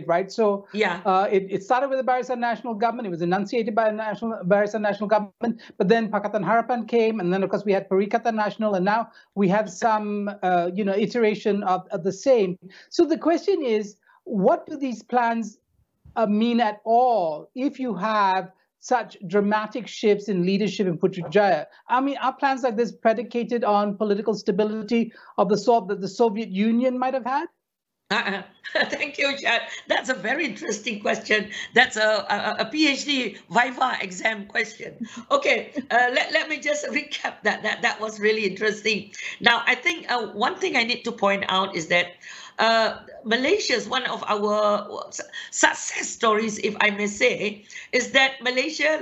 right? So Yeah. it started with the Barisan National Government. It was enunciated by the Barisan National Government, but then Pakatan Harapan came, and then of course we had Perikatan Nasional, and now we have some iteration of the same. So the question is, what do these plans mean at all if you have such dramatic shifts in leadership in Putrajaya? I mean, are plans like this predicated on political stability of the sort that the Soviet Union might have had? Thank you, Chad. That's a very interesting question. That's a PhD Viva exam question. Okay, let me just recap that. That was really interesting. Now, I think one thing I need to point out is that Malaysia is one of our success stories, if I may say, is that Malaysia,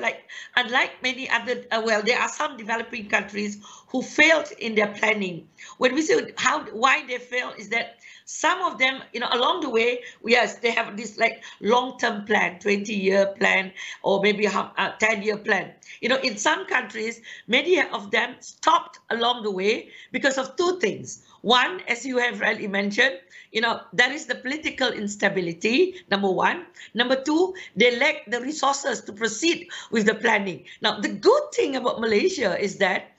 unlike many other, there are some developing countries who failed in their planning. When we say why they failed, is that some of them, along the way, yes, they have this long-term plan, 20-year plan, or maybe a 10-year plan. In some countries, many of them stopped along the way because of two things. One, as you have rightly mentioned, there is the political instability, number one. Number two, they lack the resources to proceed with the planning. Now, the good thing about Malaysia is that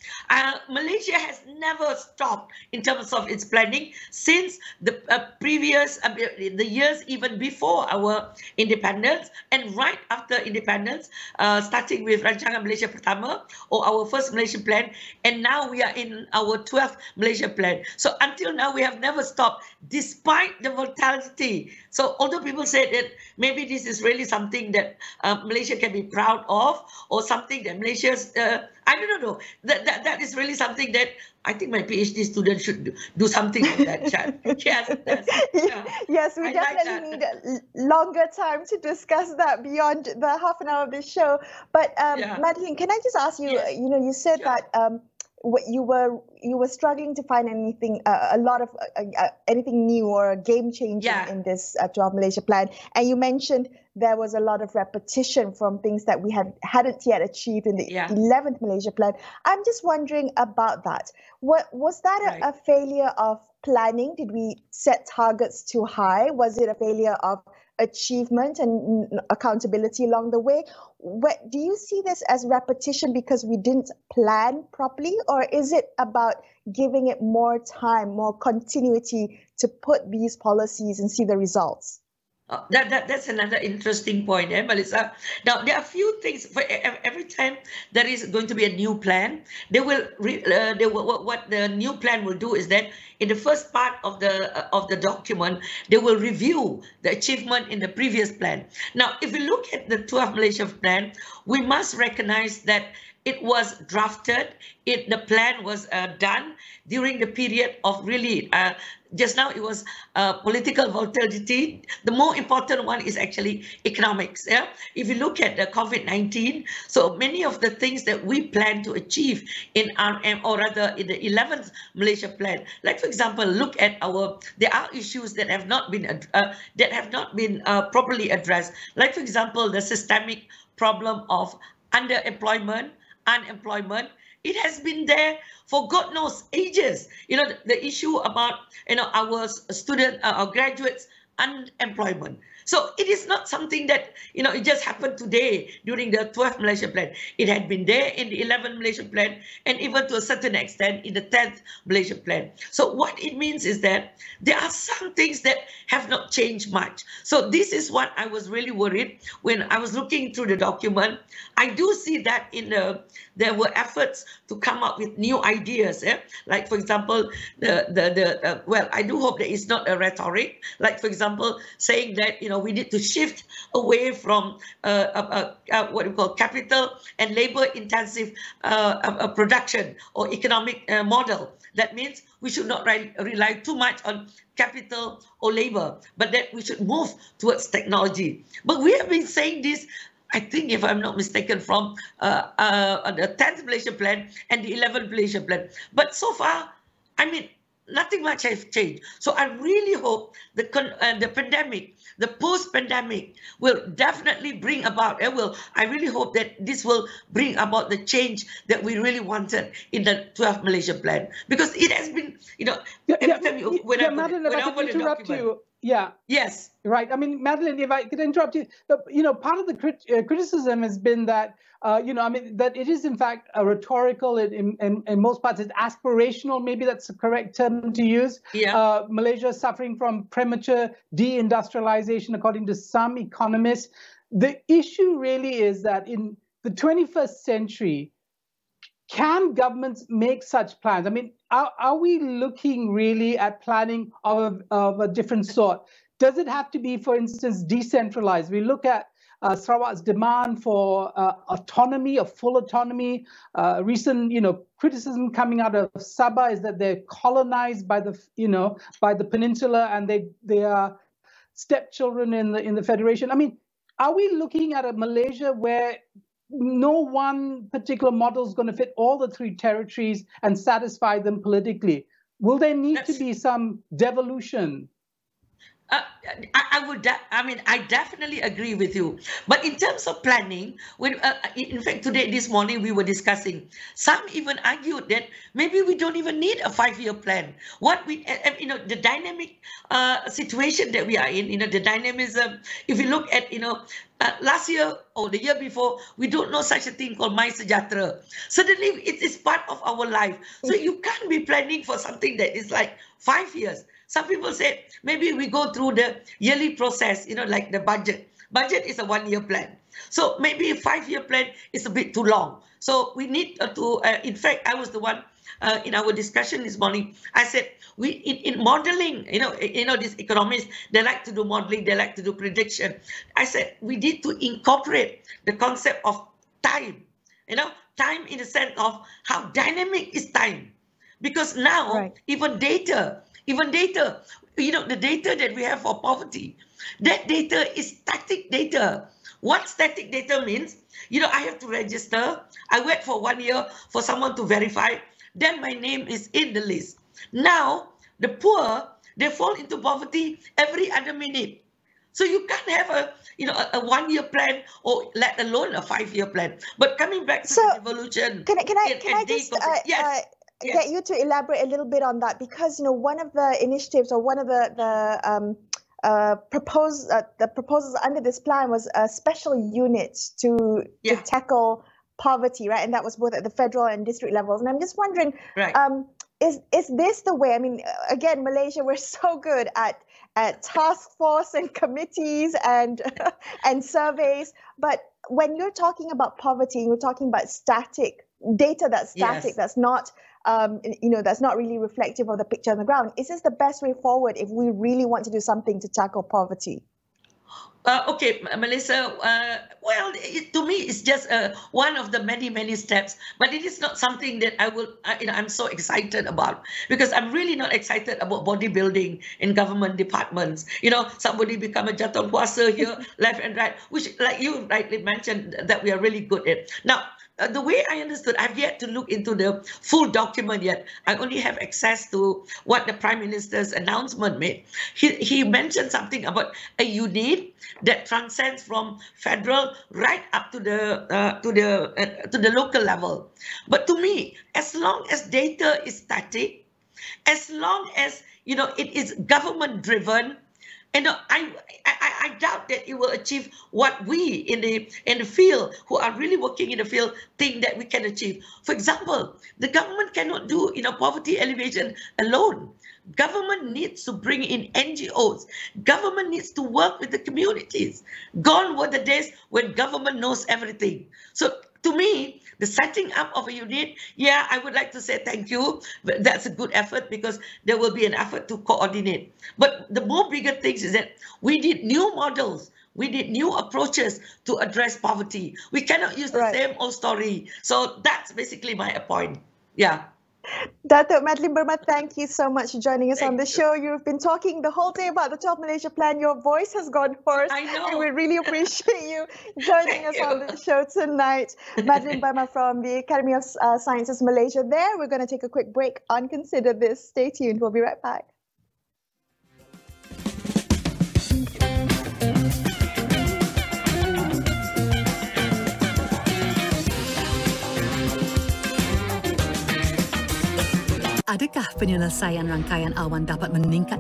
Malaysia has never stopped in terms of its planning since the previous, the years even before our independence and right after independence, starting with Rancangan Malaysia Pertama, or our first Malaysian plan, and now we are in our 12th Malaysia plan. So until now, we have never stopped, despite the volatility. So although people say that maybe this is really something that Malaysia can be proud of, or something that Malaysia's, I don't know, that is really something that I think my PhD student should do something like that, Chad. Yes, yes, we definitely need a longer time to discuss that beyond the half an hour of this show. But Madeline, can I just ask you? Yes. You said that you were struggling to find anything, anything new or game changing in this 12 Malaysia plan, and you mentioned there was a lot of repetition from things that we hadn't yet achieved in the 11th Malaysia plan. I'm just wondering about that. Was that a failure of planning? Did we set targets too high? Was it a failure of achievement and accountability along the way? Do you see this as repetition because we didn't plan properly, or is it about giving it more time, more continuity to put these policies and see the results? That's another interesting point, Melissa. Now, there are a few things. For every time there is going to be a new plan, what the new plan will do is that in the first part of the document, they will review the achievement in the previous plan. Now, if we look at the 12th Malaysia plan, we must recognize that it was drafted, the plan was done during the period of really, just now it was political volatility. The more important one is actually economics. If you look at the COVID-19, so many of the things that we plan to achieve in RM, or rather in the 11th Malaysia plan, like for example, look at there are issues that have not been properly addressed. Like for example, the systemic problem of underemployment, unemployment. It has been there for God knows ages. The issue about our student, our graduates, unemployment. So it is not something that it just happened today during the 12th Malaysia plan. It had been there in the 11th Malaysia plan, and even to a certain extent in the 10th Malaysia plan. So what it means is that there are some things that have not changed much. So this is what I was really worried when I was looking through the document. I do see that there were efforts to come up with new ideas. Like for example, I do hope that it's not a rhetoric. Like for example, saying that we need to shift away from what we call capital and labor-intensive production or economic model. That means we should not rely too much on capital or labor, but that we should move towards technology. But we have been saying this, I think, if I'm not mistaken, from the 10th Malaysia plan and the 11th Malaysia plan. But so far, I mean, nothing much has changed. So I really hope the pandemic, the post-pandemic, will definitely bring about. I really hope that this will bring about the change that we really wanted in the 12th Malaysia plan, because it has been, every time Madeline, if I could interrupt you. Yeah. Yes. Right. I mean, Madeline, if I could interrupt you, part of the criticism has been that, that it is in fact a rhetorical, in most parts, it's aspirational. Maybe that's the correct term to use. Yeah. Malaysia is suffering from premature deindustrialization, according to some economists. The issue really is that in the 21st century, can governments make such plans? I mean, are we looking really at planning of a different sort? Does it have to be, for instance, decentralized? We look at Sarawak's demand for autonomy, of full autonomy. Recent, criticism coming out of Sabah is that they're colonized by the peninsula, and they are stepchildren in the federation. I mean, are we looking at a Malaysia where no one particular model is going to fit all the three territories and satisfy them politically? Will there need to be some devolution? I definitely agree with you. But in terms of planning, in fact, this morning we were discussing, some even argued that maybe we don't even need a 5-year plan. The dynamic situation that we are in, the dynamism, if you look at, last year or the year before, we don't know such a thing called MySejahtera. Suddenly, it is part of our life. So you can't be planning for something that is like 5 years. Some people say maybe we go through the yearly process, like the budget. Budget is a 1-year plan. So maybe a 5-year plan is a bit too long. So we need to, in fact, I was the one in our discussion this morning. I said, in modeling, these economists, they like to do modeling, they like to do prediction. I said, we need to incorporate the concept of time, time in the sense of how dynamic is time. Because now, even data, the data that we have for poverty, that data is static data. What static data means, I have to register. I wait for 1 year for someone to verify. Then my name is in the list. Now, the poor, they fall into poverty every other minute. So you can't have a 1-year plan, or let alone a 5-year plan. But coming back to the evolution. Can I just get you to elaborate a little bit on that? Because one of the initiatives, or one of the proposals under this plan was a special unit to tackle poverty, right? And that was both at the federal and district levels. And I'm just wondering, is this the way? I mean, again, Malaysia, we're so good at task force and committees and surveys, but when you're talking about poverty, you're talking about static data, that's static, that's not that's not really reflective of the picture on the ground. Is this the best way forward if we really want to do something to tackle poverty? Okay, Melissa, to me, it's just one of the many steps, but it is not something that I'm so excited about, because I'm really not excited about bodybuilding in government departments. Somebody become a jatuh puasa here, left and right, which, like you rightly mentioned, that we are really good at. Now, the way I understood, I've yet to look into the full document yet. I only have access to what the Prime Minister's announcement made. He mentioned something about a unit that transcends from federal right up to the local level. But to me, as long as data is static, as long as it is government driven, and I doubt that it will achieve what we in the field, who are really working in the field, think that we can achieve. For example, the government cannot do poverty alleviation alone. Government needs to bring in NGOs. Government needs to work with the communities. Gone were the days when government knows everything. So to me, the setting up of a unit, I would like to say thank you. That's a good effort, because there will be an effort to coordinate. But the more bigger things is that we need new models. We need new approaches to address poverty. We cannot use the same old story. So that's basically my point. Yeah. Dato' Madeline Burma, thank you so much for joining us on the show. You've been talking the whole day about the 12 Malaysia Plan. Your voice has gone hoarse. I know. And we really appreciate you joining us on the show tonight. Madeline Burma from the Academy of Sciences Malaysia there. We're going to take a quick break on Consider This. Stay tuned. We'll be right back. Adakah penyelesaian rangkaian awan dapat meningkat?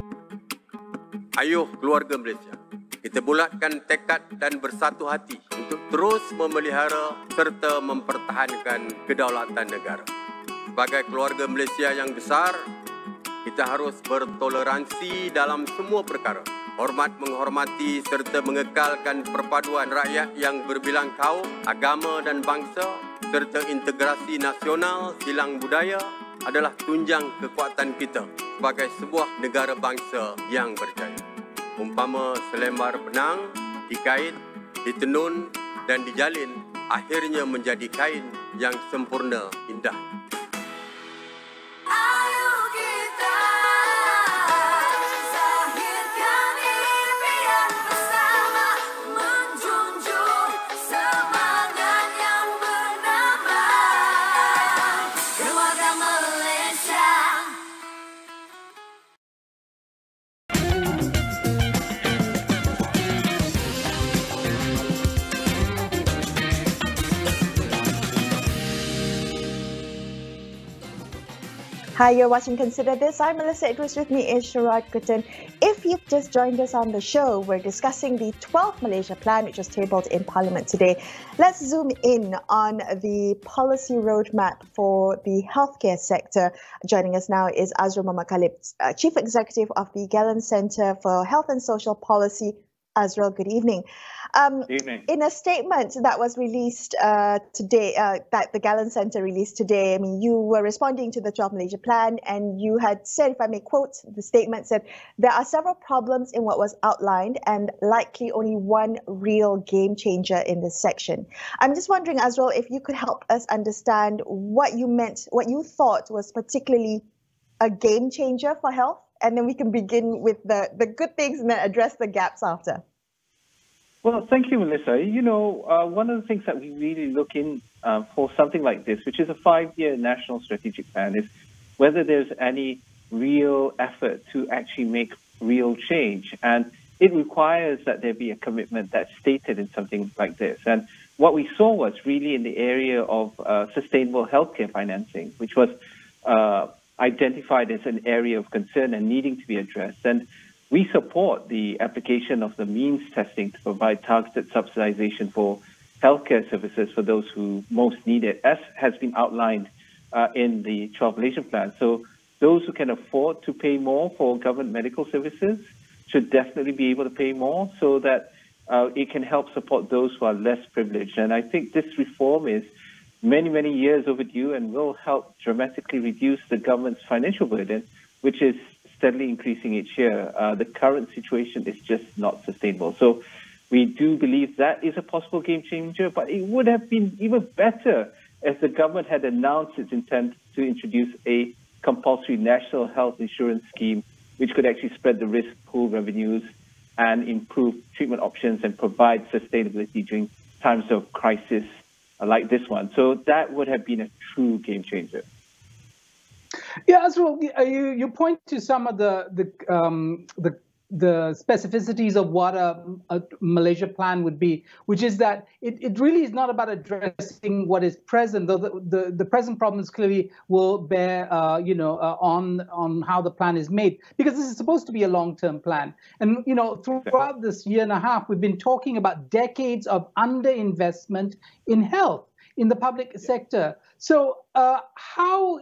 Ayuh keluarga Malaysia, kita bulatkan tekad dan bersatu hati untuk terus memelihara serta mempertahankan kedaulatan negara. Sebagai keluarga Malaysia yang besar, kita harus bertoleransi dalam semua perkara. Hormat menghormati serta mengekalkan perpaduan rakyat yang berbilang kaum, agama dan bangsa serta integrasi nasional silang budaya adalah tunjang kekuatan kita sebagai sebuah negara bangsa yang berjaya. Umpama selembar benang dikait, ditenun dan dijalin, akhirnya menjadi kain yang sempurna indah. Hi, you're watching Consider This. I'm Melissa Idris. With me is Sharad Kuttan. If you've just joined us on the show, we're discussing the 12th Malaysia Plan, which was tabled in Parliament today. Let's zoom in on the policy roadmap for the healthcare sector. Joining us now is Azrul Mohamad Khalid, Chief Executive of the Gallen Centre for Health and Social Policy. Azrul, good evening. In a statement that was released today, that the Gallen Centre released today, I mean, you were responding to the 12th Malaysia Plan, and you had said, if I may quote, the statement said, there are several problems in what was outlined and likely only one real game changer in this section. I'm just wondering, Azrul, if you could help us understand what you meant, what you thought was particularly a game changer for health, and then we can begin with the good things and then address the gaps after. Well, thank you, Melissa. You know, one of the things that we really look in for something like this, which is a 5-year national strategic plan, is whether there's any real effort to actually make real change. And it requires that there be a commitment that's stated in something like this. And what we saw was really in the area of sustainable healthcare financing, which was identified as an area of concern and needing to be addressed. And we support the application of the means testing to provide targeted subsidization for healthcare services for those who most need it, as has been outlined in the 12th Malaysian Plan. So those who can afford to pay more for government medical services should definitely be able to pay more so that it can help support those who are less privileged. And I think this reform is many, many years overdue and will help dramatically reduce the government's financial burden, which is steadily increasing each year. The current situation is just not sustainable. So we do believe that is a possible game changer, but it would have been even better if the government had announced its intent to introduce a compulsory national health insurance scheme, which could actually spread the risk pool revenues and improve treatment options and provide sustainability during times of crisis like this one. So that would have been a true game changer. Yeah, Azrul, you point to some of the specificities of what a Malaysia plan would be, which is that it really is not about addressing what is present, though the present problems clearly will bear on how the plan is made, because this is supposed to be a long-term plan. And throughout this year and a half, we've been talking about decades of underinvestment in health in the public sector. So how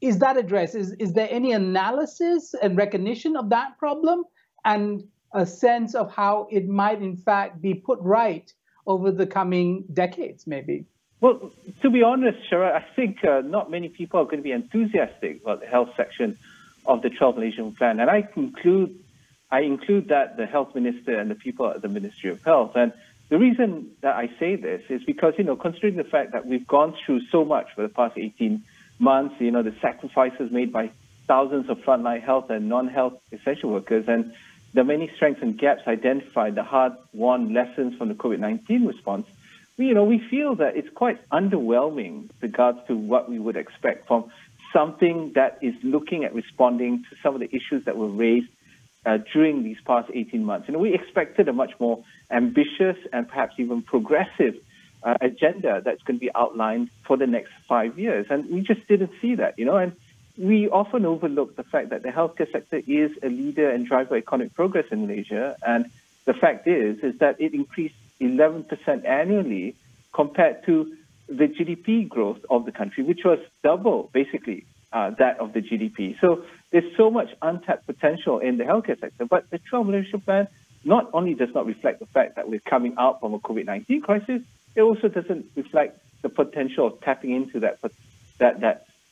is that addressed? Is there any analysis and recognition of that problem and a sense of how it might, in fact, be put right over the coming decades, maybe? Well, to be honest, Shara, I think not many people are going to be enthusiastic about the health section of the 12th Malaysian Plan. And I include that the health minister and the people at the Ministry of Health. And the reason that I say this is because, considering the fact that we've gone through so much for the past 18 months, the sacrifices made by thousands of frontline health and non-health essential workers, and the many strengths and gaps identified, the hard-won lessons from the COVID-19 response, we feel that it's quite underwhelming with regards to what we would expect from something that is looking at responding to some of the issues that were raised during these past 18 months. We expected a much more ambitious and perhaps even progressive agenda that's going to be outlined for the next 5 years. And we just didn't see that, And we often overlook the fact that the healthcare sector is a leader and driver of economic progress in Malaysia. And the fact is that it increased 11% annually compared to the GDP growth of the country, which was double, basically, that of the GDP. So there's so much untapped potential in the healthcare sector. But the 12 Malaysia Plan not only does not reflect the fact that we're coming out from a COVID-19 crisis, it also doesn't reflect the potential of tapping into that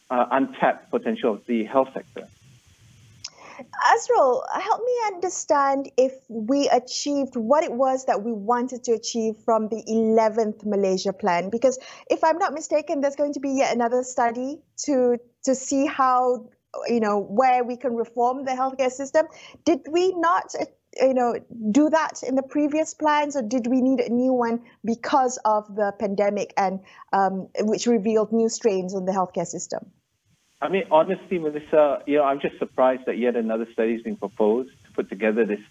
untapped potential of the health sector. Azrul, help me understand if we achieved what it was that we wanted to achieve from the 11th Malaysia Plan. Because if I'm not mistaken, there's going to be yet another study to see how, where we can reform the healthcare system. Did we not, do that in the previous plans, or did we need a new one because of the pandemic and which revealed new strains on the healthcare system? I mean, honestly, Melissa, I'm just surprised that yet another study is being proposed to put together this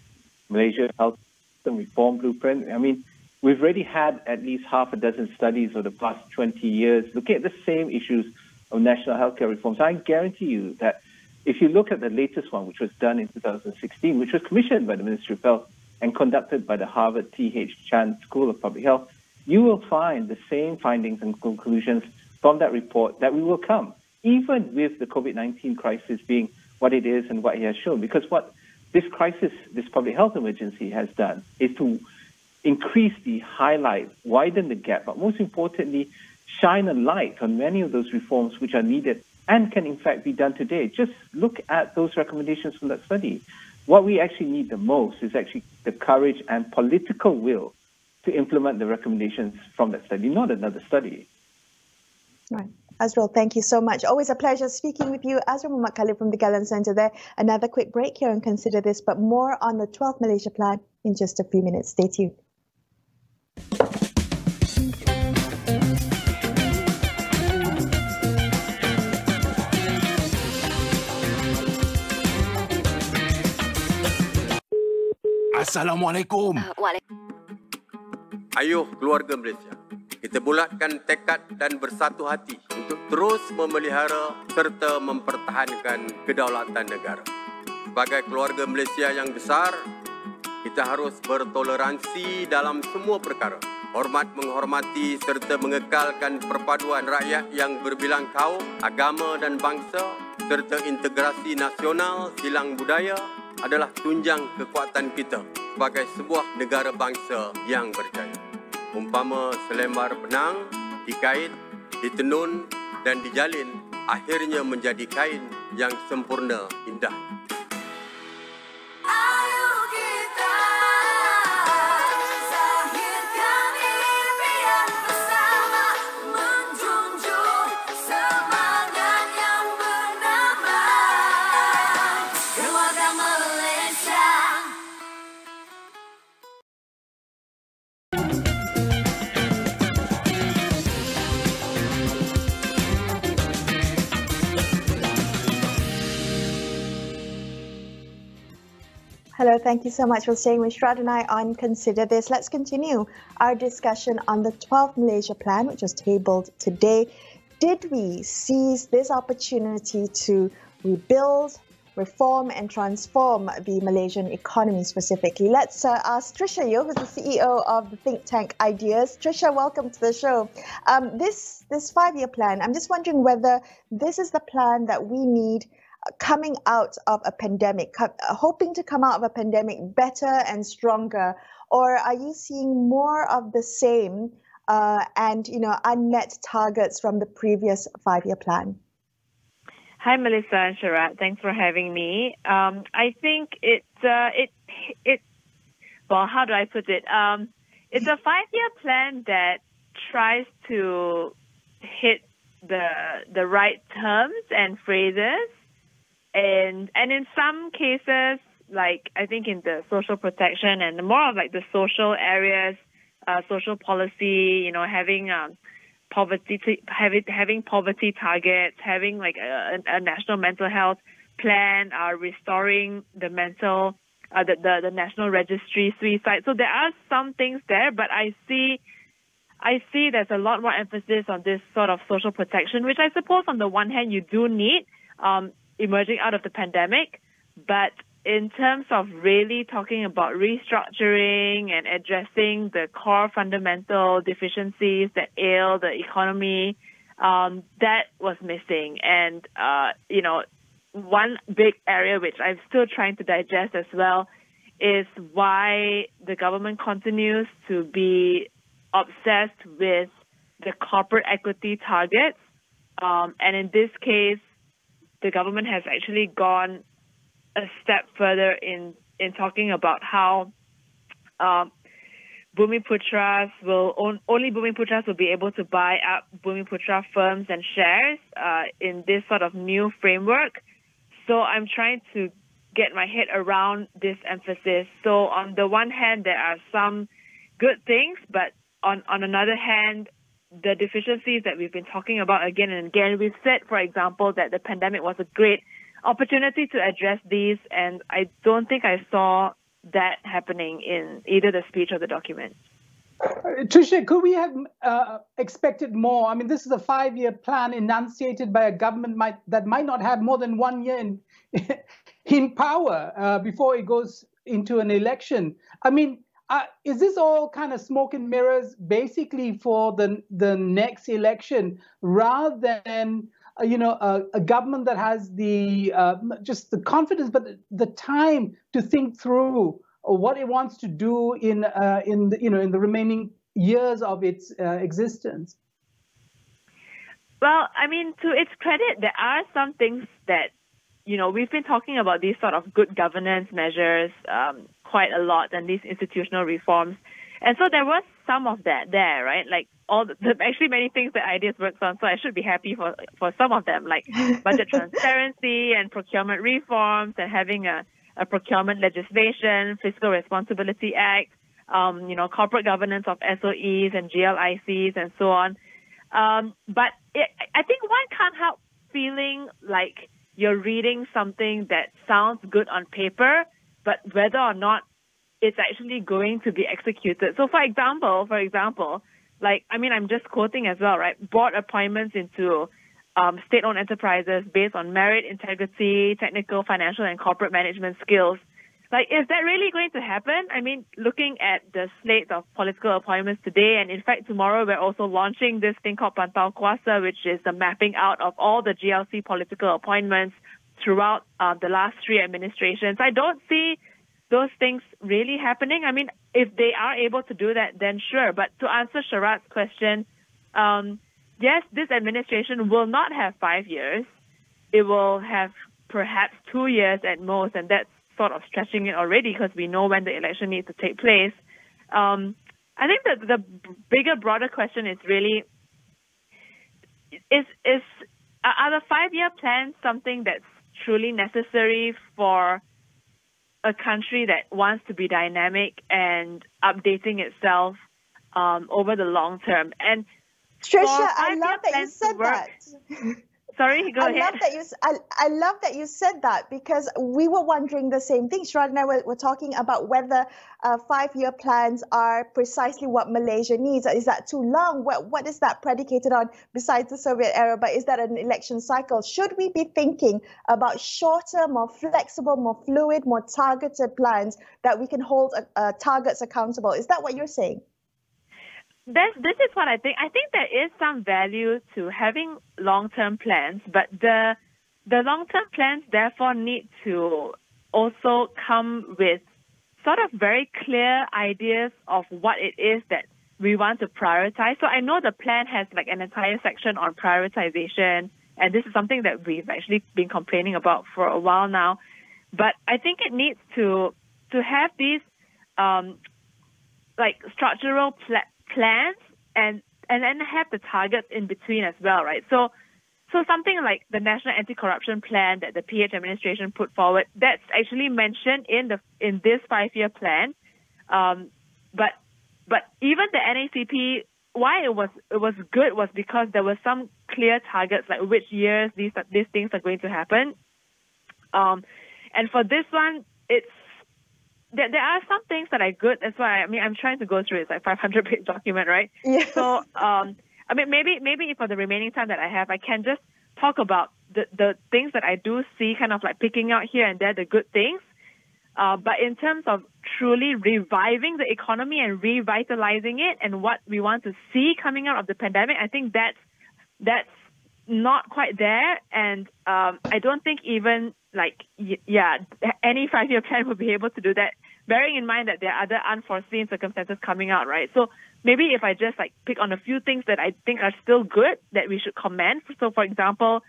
Malaysia health system reform blueprint. I mean, we've already had at least half a dozen studies over the past 20 years looking at the same issues of national healthcare reform. So I guarantee you that if you look at the latest one, which was done in 2016, which was commissioned by the Ministry of Health and conducted by the Harvard T.H. Chan School of Public Health, you will find the same findings and conclusions from that report that we will come, even with the COVID-19 crisis being what it is and what it has shown. Because what this crisis, this public health emergency has done is to increase the highlight, widen the gap, but most importantly, shine a light on many of those reforms which are needed and can in fact be done today. Just look at those recommendations from that study. What we actually need the most is actually the courage and political will to implement the recommendations from that study, not another study. Right. Azrul, thank you so much. Always a pleasure speaking with you. Azrul Muhammad Khalid from the Gallant Centre there. Another quick break here and consider this, but more on the 12th Malaysia Plan in just a few minutes. Stay tuned. Assalamualaikum. Ayuh keluarga Malaysia, kita bulatkan tekad dan bersatu hati untuk terus memelihara serta mempertahankan kedaulatan negara. Sebagai keluarga Malaysia yang besar, kita harus bertoleransi dalam semua perkara. Hormat menghormati serta mengekalkan perpaduan rakyat yang berbilang kaum, agama dan bangsa serta integrasi nasional silang budaya adalah tunjang kekuatan kita sebagai sebuah negara bangsa yang berjaya. Umpama selembar benang dikait, ditenun dan dijalin, akhirnya menjadi kain yang sempurna indah. Hello, thank you so much for staying with Shrad and I on Consider This. Let's continue our discussion on the 12th Malaysia Plan, which was tabled today. Did we seize this opportunity to rebuild, reform and transform the Malaysian economy specifically? Let's ask Trisha Yeo, who's the CEO of the think tank Ideas. Trisha, welcome to the show. This 5-year plan, I'm just wondering whether this is the plan that we need coming out of a pandemic, hoping to come out of a pandemic better and stronger, or are you seeing more of the same and unmet targets from the previous 5-year plan? Hi, Melissa and Sharad. Thanks for having me. I think well, how do I put it? It's a 5-year plan that tries to hit the right terms and phrases. And in some cases, like I think in the social protection and more of like the social areas, social policy, having having poverty targets, having like a national mental health plan, restoring the the national registry suicide. So there are some things there, but I see there's a lot more emphasis on this sort of social protection, which I suppose on the one hand you do need. emerging out of the pandemic. But in terms of really talking about restructuring and addressing the core fundamental deficiencies that ail the economy, that was missing. And, one big area which I'm still trying to digest as well is why the government continues to be obsessed with the corporate equity targets. And in this case, the government has actually gone a step further in talking about how Bumiputras only Bumiputras will be able to buy up Bumiputra firms and shares in this sort of new framework. So I'm trying to get my head around this emphasis. So on the one hand, there are some good things, but on another hand, the deficiencies that we've been talking about again and again, we've said, for example, that the pandemic was a great opportunity to address these, and I don't think I saw that happening in either the speech or the document. Tricia, could we have expected more? I mean, this is a 5-year plan enunciated by a government that might not have more than 1 year in power before it goes into an election. I mean, is this all kind of smoke and mirrors basically for the next election rather than a government that has the just the confidence, but the time to think through what it wants to do in the remaining years of its existence? Well, I mean, to its credit, there are some things that we've been talking about these sort of good governance measures quite a lot, and these institutional reforms, and so there was some of that there, right? Like actually many things that Ideas works on, so I should be happy for some of them, like budget transparency and procurement reforms and having a procurement legislation, Fiscal Responsibility Act, corporate governance of SOEs and GLICs and so on. But I think one can't help feeling like you're reading something that sounds good on paper, but whether or not it's actually going to be executed. So for example, I'm just quoting as well, right? Board appointments into state-owned enterprises based on merit, integrity, technical, financial, and corporate management skills. Like, is that really going to happen? I mean, looking at the slate of political appointments today, and in fact, tomorrow we're also launching this thing called Pantau Kuasa, which is the mapping out of all the GLC political appointments throughout the last 3 administrations. I don't see those things really happening. I mean, if they are able to do that, then sure. But to answer Sharat's question, yes, this administration will not have 5 years. It will have perhaps 2 years at most, and that's sort of stretching it already because we know when the election needs to take place. I think that the bigger, broader question is really, are the 5-year plans something that's truly necessary for a country that wants to be dynamic and updating itself over the long term? And Tricia, I love that you said that. Sorry, go ahead. I love that you said that, because we were wondering the same thing. Sharat and I were talking about whether 5-year plans are precisely what Malaysia needs. Is that too long? What is that predicated on besides the Soviet era? But is that an election cycle? Should we be thinking about shorter, more flexible, more fluid, more targeted plans that we can hold targets accountable? Is that what you're saying? This is what I think. I think there is some value to having long-term plans, but the long-term plans therefore need to also come with sort of very clear ideas of what it is that we want to prioritize. So I know the plan has like an entire section on prioritization, and this is something that we've actually been complaining about for a while now. But I think it needs to have these like structural plans and then have the targets in between as well, right? So something like the National Anti-Corruption Plan that the PH administration put forward, that's actually mentioned in this 5-year plan. But even the NACP, why it was good was because there were some clear targets, like which years these things are going to happen. And for this one, there are some things that are good. That's why I'm trying to go through it. It's like 500-page document, right? Yeah. So maybe for the remaining time that I have, I can just talk about the things that I do see kind of like picking out here and there, the good things. But in terms of truly reviving the economy and revitalizing it and what we want to see coming out of the pandemic, I think that's not quite there. And I don't think even any 5-year plan will be able to do that, bearing in mind that there are other unforeseen circumstances coming out, right? So maybe if I just pick on a few things that I think are still good that we should commend. So for example,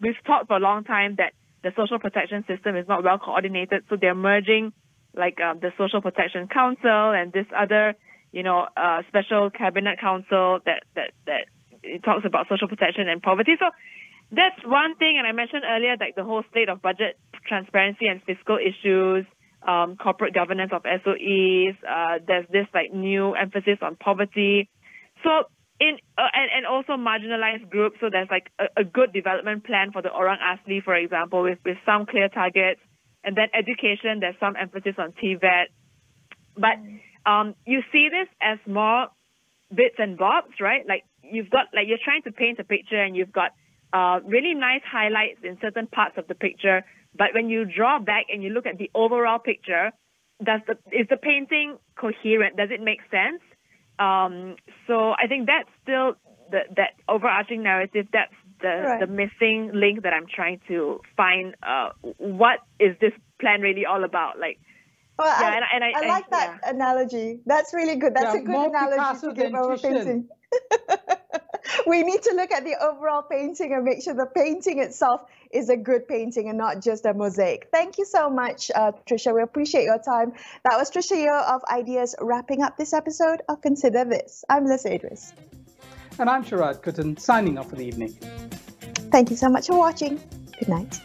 we've talked for a long time that the social protection system is not well coordinated, so they're merging the Social Protection Council and this other, special cabinet council that it talks about social protection and poverty. So that's one thing. And I mentioned earlier, the whole slate of budget transparency and fiscal issues, corporate governance of SOEs. There's this new emphasis on poverty. So and also marginalized groups. So there's a good development plan for the Orang Asli, for example, with some clear targets. And then education, there's some emphasis on TVET. But you see this as more bits and bobs, right? You've got, you're trying to paint a picture and you've got really nice highlights in certain parts of the picture. But when you draw back and you look at the overall picture, is the painting coherent? Does it make sense? So I think that's still that overarching narrative. That's the missing link that I'm trying to find. What is this plan really all about? I like that analogy. That's really good. That's a good analogy to give our painting. We need to look at the overall painting and make sure the painting itself is a good painting and not just a mosaic. Thank you so much, Tricia. We appreciate your time. That was Tricia Yeo of Ideas wrapping up this episode of Consider This. I'm Liz Idris. And I'm Sharad Kuttan, signing off for the evening. Thank you so much for watching. Good night.